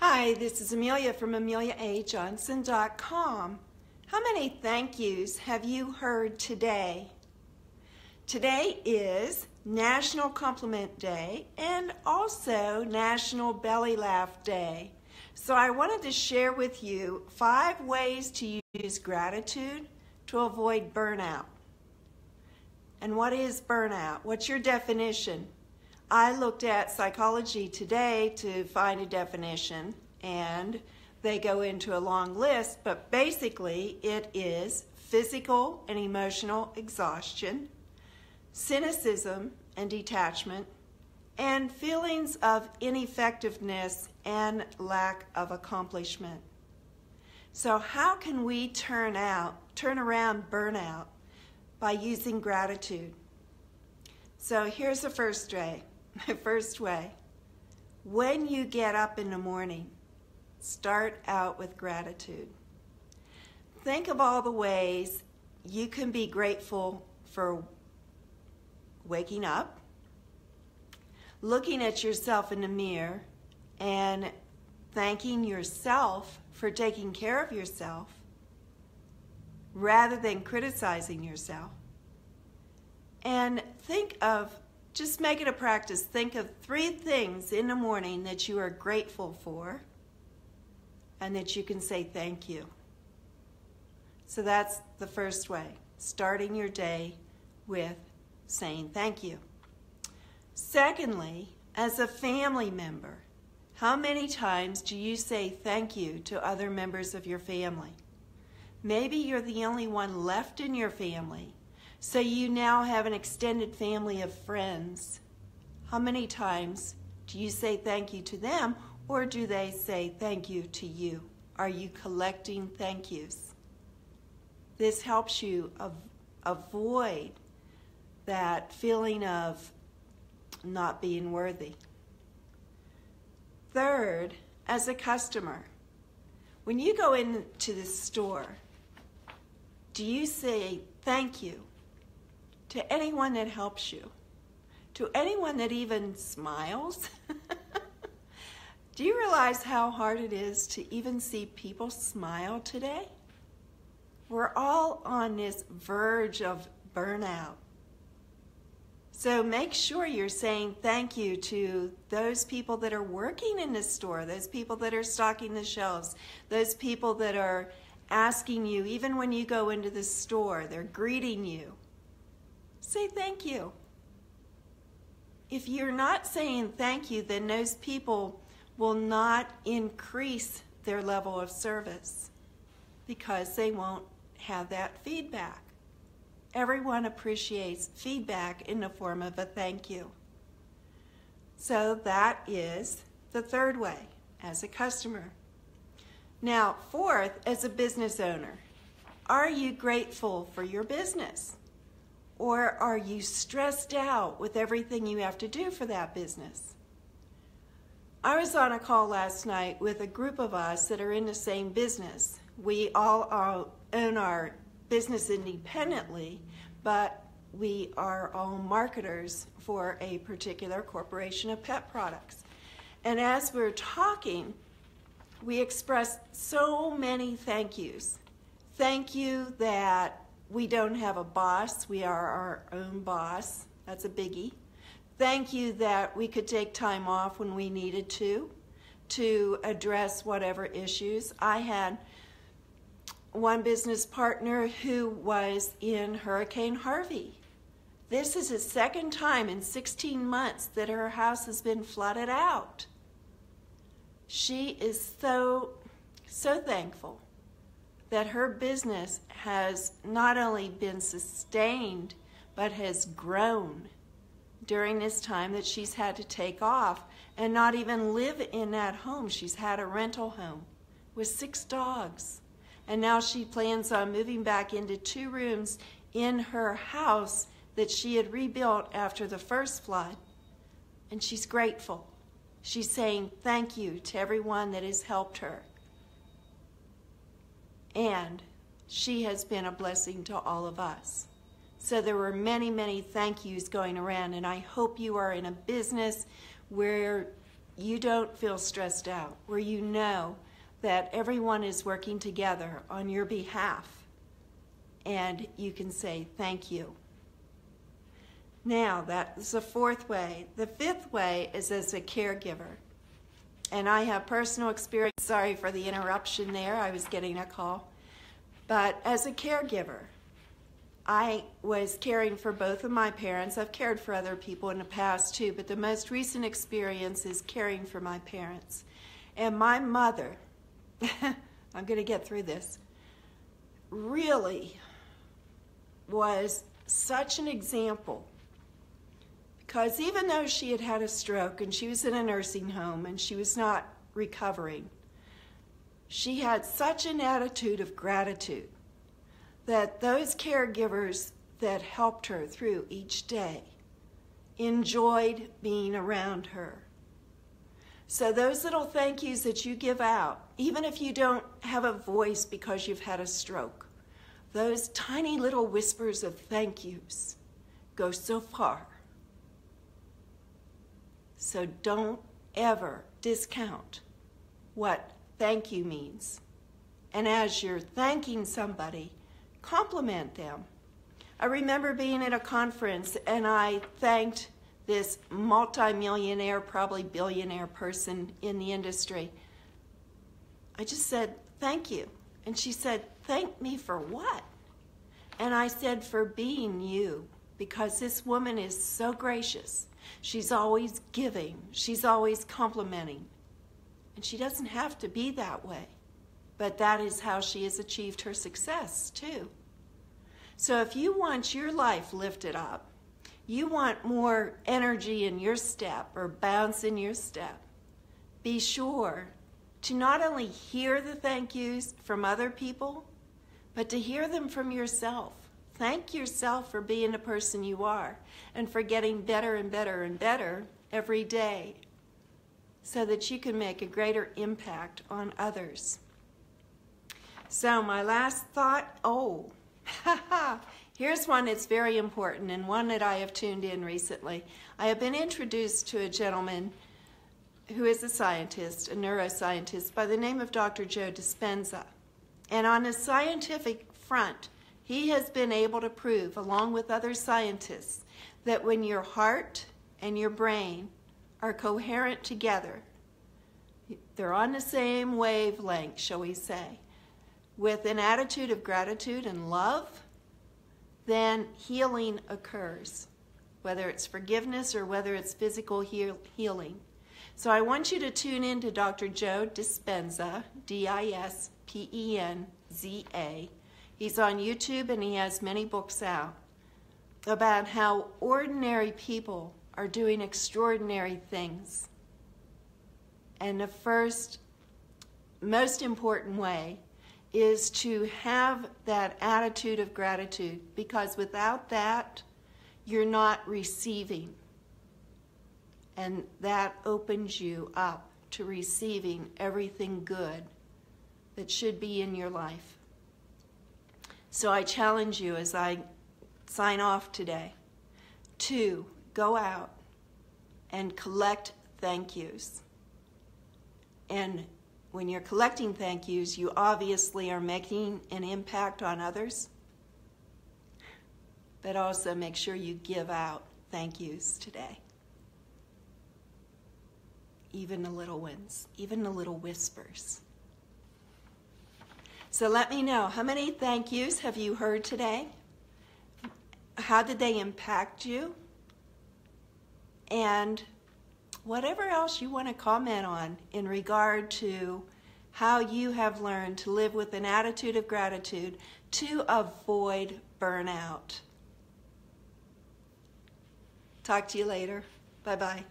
Hi, this is Amelia from AmeliaAJohnson.com. How many thank yous have you heard today? Today is National Compliment Day and also National Belly Laugh Day. So I wanted to share with you 5 ways to use gratitude to avoid burnout. And what is burnout? What's your definition? I looked at Psychology Today to find a definition, and they go into a long list, but basically it is physical and emotional exhaustion, cynicism and detachment, and feelings of ineffectiveness and lack of accomplishment. So how can we turn around burnout? By using gratitude. So here's the first way. When you get up in the morning, start out with gratitude. Think of all the ways you can be grateful for waking up, looking at yourself in the mirror, and thanking yourself for taking care of yourself rather than criticizing yourself. And just make it a practice. Think of 3 things in the morning that you are grateful for and that you can say thank you. So that's the first way, starting your day with saying thank you. Secondly, as a family member, how many times do you say thank you to other members of your family? Maybe you're the only one left in your family, so you now have an extended family of friends. How many times do you say thank you to them, or do they say thank you to you? Are you collecting thank yous? This helps you avoid that feeling of not being worthy. Third, as a customer, when you go into the store, do you say thank you to anyone that helps you? To anyone that even smiles? Do you realize how hard it is to even see people smile today? We're all on this verge of burnout. So make sure you're saying thank you to those people that are working in the store, those people that are stocking the shelves, those people that are asking you, even when you go into the store, they're greeting you. Say thank you. If you're not saying thank you, then those people will not increase their level of service because they won't have that feedback. Everyone appreciates feedback in the form of a thank you. So that is the third way, as a customer. Now, fourth, as a business owner, are you grateful for your business? Or are you stressed out with everything you have to do for that business? I was on a call last night with a group of us that are in the same business. We all own our business independently, but we are all marketers for a particular corporation of pet products. And as we're talking, we expressed so many thank yous. Thank you that we don't have a boss, we are our own boss. That's a biggie. Thank you that we could take time off when we needed to address whatever issues. I had one business partner who was in Hurricane Harvey. This is the second time in 16 months that her house has been flooded out. She is so thankful that her business has not only been sustained, but has grown during this time that she's had to take off and not even live in that home. She's had a rental home with 6 dogs. And now she plans on moving back into 2 rooms in her house that she had rebuilt after the first flood. And she's grateful. She's saying thank you to everyone that has helped her. And she has been a blessing to all of us. So there were many, many thank yous going around, and I hope you are in a business where you don't feel stressed out, where you know that everyone is working together on your behalf, and you can say thank you. Now, that's the fourth way. The fifth way is as a caregiver. And I have personal experience. Sorry for the interruption there. I was getting a call. But as a caregiver, I was caring for both of my parents. I've cared for other people in the past too, but the most recent experience is caring for my parents. And my mother, I'm going to get through this, really was such an example. Because even though she had had a stroke and she was in a nursing home and she was not recovering, she had such an attitude of gratitude that those caregivers that helped her through each day enjoyed being around her. So those little thank yous that you give out, even if you don't have a voice because you've had a stroke, those tiny little whispers of thank yous go so far. So don't ever discount what thank you means. And as you're thanking somebody, compliment them. I remember being at a conference and I thanked this multi-millionaire, probably billionaire person in the industry. I just said, thank you. And she said, thank me for what? And I said, for being you, because this woman is so gracious. She's always giving. She's always complimenting. And she doesn't have to be that way. But that is how she has achieved her success, too. So if you want your life lifted up, you want more energy in your step or bounce in your step, be sure to not only hear the thank yous from other people, but to hear them from yourself. Thank yourself for being the person you are and for getting better and better and better every day so that you can make a greater impact on others. So my last thought, here's one that's very important and one that I have tuned in recently. I have been introduced to a gentleman who is a scientist, a neuroscientist, by the name of Dr. Joe Dispenza. And on a scientific front, he has been able to prove, along with other scientists, that when your heart and your brain are coherent together, they're on the same wavelength, shall we say, with an attitude of gratitude and love, then healing occurs, whether it's forgiveness or whether it's physical healing. So I want you to tune in to Dr. Joe Dispenza, D-I-S-P-E-N-Z-A. He's on YouTube and he has many books out about how ordinary people are doing extraordinary things. And the first, most important way is to have that attitude of gratitude, because without that, you're not receiving. And that opens you up to receiving everything good that should be in your life. So I challenge you as I sign off today to go out and collect thank yous. And when you're collecting thank yous, you obviously are making an impact on others, but also make sure you give out thank yous today. Even the little ones, even the little whispers. So let me know, how many thank yous have you heard today? How did they impact you? And whatever else you want to comment on in regard to how you have learned to live with an attitude of gratitude to avoid burnout. Talk to you later. Bye-bye.